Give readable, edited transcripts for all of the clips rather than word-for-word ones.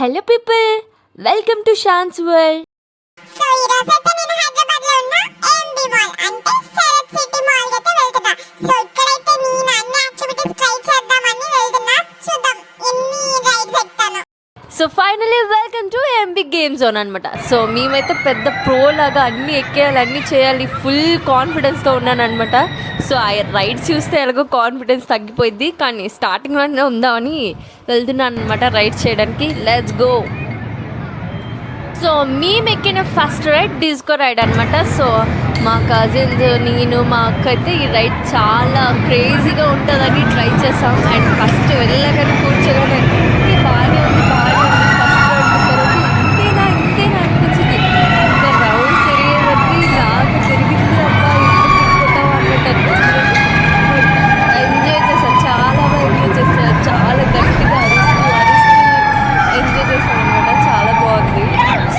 Hello people, welcome to Shan's world. So ఈ రోజు అయితే నేను హైదరాబాద్ లో ఉన్న ఏఎంబి మాల్ అంటే శరత్ సిటీ మాల్ అయితే వెళ్తున్నా. సో ఇక్కడైతే నేను అన్ని యాక్టివిటీస్ ట్రై చేద్దామని వెళ్తున్నా. చూద్దాం ఎన్ని రైడ్స్ ఎక్కుతాను. So finally welcome to MB game zone అనమాట. సో మేమైతే పెద్ద ప్రో లాగా అన్నీ ఎక్కేయాలి, అన్నీ చేయాలి, ఫుల్ కాన్ఫిడెన్స్తో ఉన్నాను అనమాట. సో ఆ రైడ్స్ చూస్తే ఎలాగో కాన్ఫిడెన్స్ తగ్గిపోయింది, కానీ స్టార్టింగ్లోనే ఉందామని వెళ్తున్నాను అనమాట రైడ్స్ చేయడానికి. Let's go. సో మేము ఎక్కిన ఫస్ట్ రైడ్ డిస్కో రైడ్ అనమాట. సో మా కజిన్స్, నేను, మా అక్క అయితే ఈ రైడ్ చాలా క్రేజీగా ఉంటుందని ట్రై చేసాం. అండ్ ఫస్ట్ వెళ్ళగానే కూర్చోగానే బాగానే ఉంది, బాగానే ఉంది. ఫస్ట్ రైడ్ ఇంతేనా ఇంతేనా అనిపించింది. ఇంకా రౌండ్స్ తిరిగేవన్నీ లాగా తిరిగింది. అబ్బా తిరిగిపోతాం అన్నట్టు అనిపించింది. ఎంజాయ్ చేశాను, చాలా బాగా ఎంజాయ్ చేశాను. చాలా గట్టిగా అరుస్తూ ఎంజాయ్ చేశాను అనమాట. చాలా బాగుంది.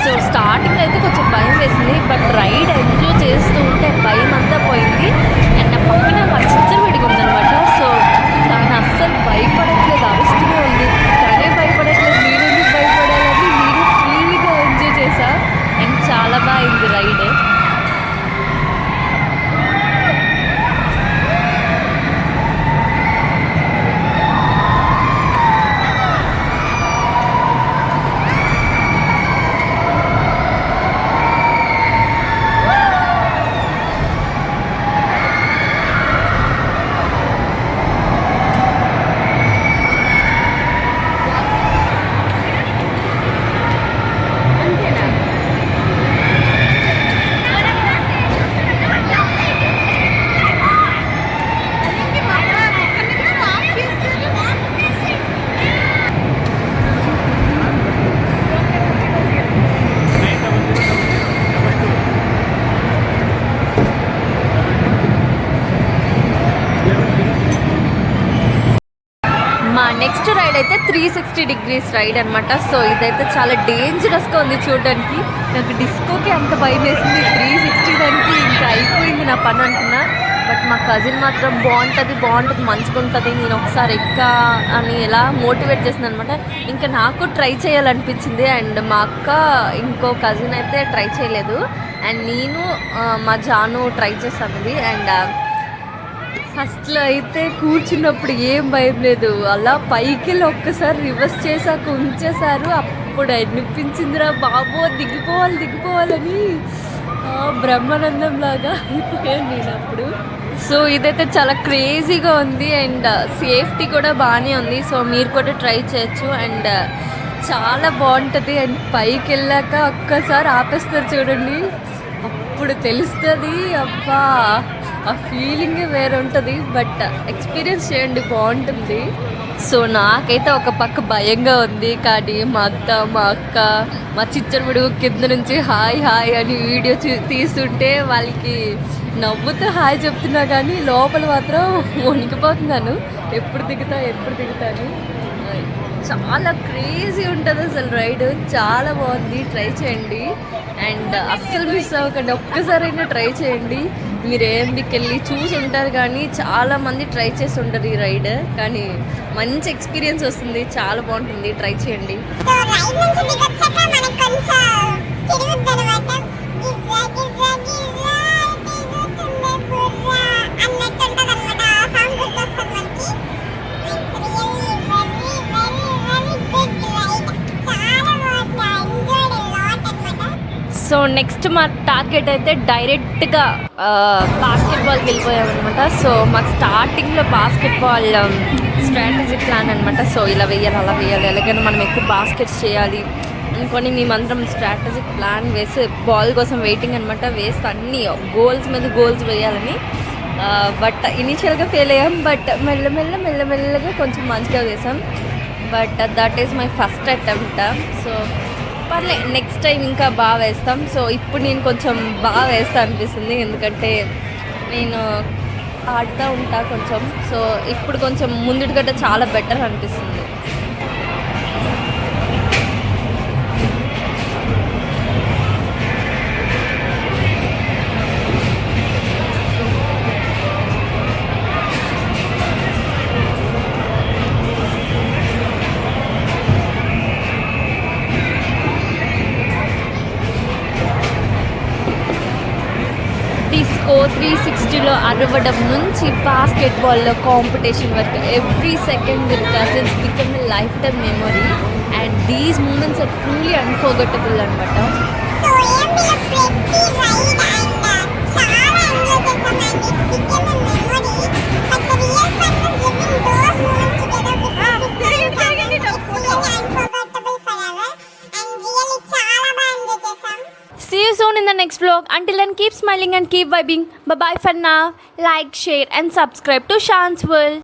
సో స్టార్టింగ్ అయితే కొంచెం భయం వేసింది, బట్ రైడ్ ఎంజాయ్ చేస్తూ ఉంటే భయం అంతా పోయింది. అండ్ నా పక్కన మా సిస్టర్ విడిగి ఉందనమాట. సో తను అస్సలు భయపడట్లేదు, అరుస్తూనే ఉంది. తనే భయపడట్లేదు, నేను ఎందుకు భయపడాలని నేను ఫ్రీగా ఎంజాయ్ చేశా. అండ్ చాలా బాగా అయింది రైడ్. మా నెక్స్ట్ రైడ్ అయితే 360 degrees రైడ్ అనమాట. సో ఇదైతే చాలా డేంజరస్గా ఉంది చూడడానికి. నాకు డిస్కోకి అంత భయం వేసింది, 360 దానికి ఇంకా అయిపోయింది నా పని అనుకున్నా. బట్ మా కజిన్ మాత్రం బాగుంటుంది బాగుంటుంది, మంచిగా ఉంటుంది, నేను ఒకసారి ఎక్కా అని ఎలా మోటివేట్ చేసింది అనమాట. ఇంకా నాకు ట్రై చేయాలనిపించింది. అండ్ మా అక్క ఇంకో కజిన్ అయితే ట్రై చేయలేదు. అండ్ నేను మా జాను ట్రై చేసాను. అండ్ ఫస్ట్లో అయితే కూర్చున్నప్పుడు ఏం భయం లేదు, అలా పైకి వెళ్ళి ఒక్కసారి రివర్స్ చేసాక ఉంచేశారు. అప్పుడు అనిపించిందిరా బాబో దిగిపోవాలని బ్రహ్మానందం లాగా అయిపోయాను నేను అప్పుడు. సో ఇదైతే చాలా క్రేజీగా ఉంది అండ్ సేఫ్టీ కూడా బాగానే ఉంది. సో మీరు కూడా ట్రై చేయొచ్చు. అండ్ చాలా బాగుంటుంది. అండ్ పైకి వెళ్ళాక ఒక్కసారి ఆపేస్తారు చూడండి, అప్పుడు తెలుస్తుంది. అబ్బా ఆ ఫీలింగే వేరే ఉంటుంది. బట్ ఎక్స్పీరియన్స్ చేయండి, బాగుంటుంది. సో నాకైతే ఒక పక్క భయంగా ఉంది, కానీ మా అక్క మా చిచ్చరుడు కింద నుంచి హాయ్ హాయ్ అని వీడియో తీస్తుంటే వాళ్ళకి నవ్వుతూ హాయ్ చెప్తున్నా, కానీ లోపల మాత్రం వణికిపోతున్నాను, ఎప్పుడు దిగుతాను. చాలా క్రేజీ ఉంటుంది అసలు రైడ్, చాలా బాగుంది. ట్రై చేయండి అండ్ అస్సలు మిస్ అవ్వకండి, ఒక్కసారైనా ట్రై చేయండి. మీరు ఏఎంబీకి వెళ్ళి చూసి ఉంటారు, కానీ చాలామంది ట్రై చేసి ఉంటారు ఈ రైడ్, కానీ మంచి ఎక్స్పీరియన్స్ వస్తుంది, చాలా బాగుంటుంది. ట్రై చేయండి. సో నెక్స్ట్ మా టార్గెట్ అయితే డైరెక్ట్గా బాస్కెట్బాల్కి వెళ్ళిపోయామన్నమాట. సో మాకు స్టార్టింగ్లో బాస్కెట్బాల్ స్ట్రాటజిక్ ప్లాన్ అనమాట. సో ఇలా వేయాలి, అలా వేయాలి, ఎలాగైనా మనం ఎక్కువ బాస్కెట్స్ చేయాలి అనుకొని మేమందరం స్ట్రాటజిక్ ప్లాన్ వేసి బాల్ కోసం వెయిటింగ్ అనమాట. వేస్తే అన్నీ గోల్స్ మీద గోల్స్ వేయాలని. బట్ ఇనీషియల్గా ఫెయిల్ అయ్యాం, బట్ మెల్లమెల్లగా కొంచెం మంచిగా వేసాం. But that is my first attempt. So పర్లే, నెక్స్ట్ టైం ఇంకా బాగా వేస్తాం. సో ఇప్పుడు నేను కొంచెం బాగా వేస్తా అనిపిస్తుంది, ఎందుకంటే నేను ఆడుతూ ఉంటా కొంచెం. సో ఇప్పుడు కొంచెం ముందుటి కంటే చాలా బెటర్ అనిపిస్తుంది. కో 360లో అరవడం నుంచి బాస్కెట్బాల్లో కాంపిటీషన్ వరకు every second with cousins become a lifetime memory and these moments are truly unforgettable అనమాట. సో ఏఎంబిలో ప్రతి రైడ్ అండ్ చాలా ఎంజాయ్ చేసామండి. It became a memory but the real fun was living those moments together with unforgettable forever and really చాలా బాగా enjoy చేసాం. See you soon in the next vlog. Until then, keep smiling and keep vibing. Bye bye for now. Like, share and subscribe to Shan's World.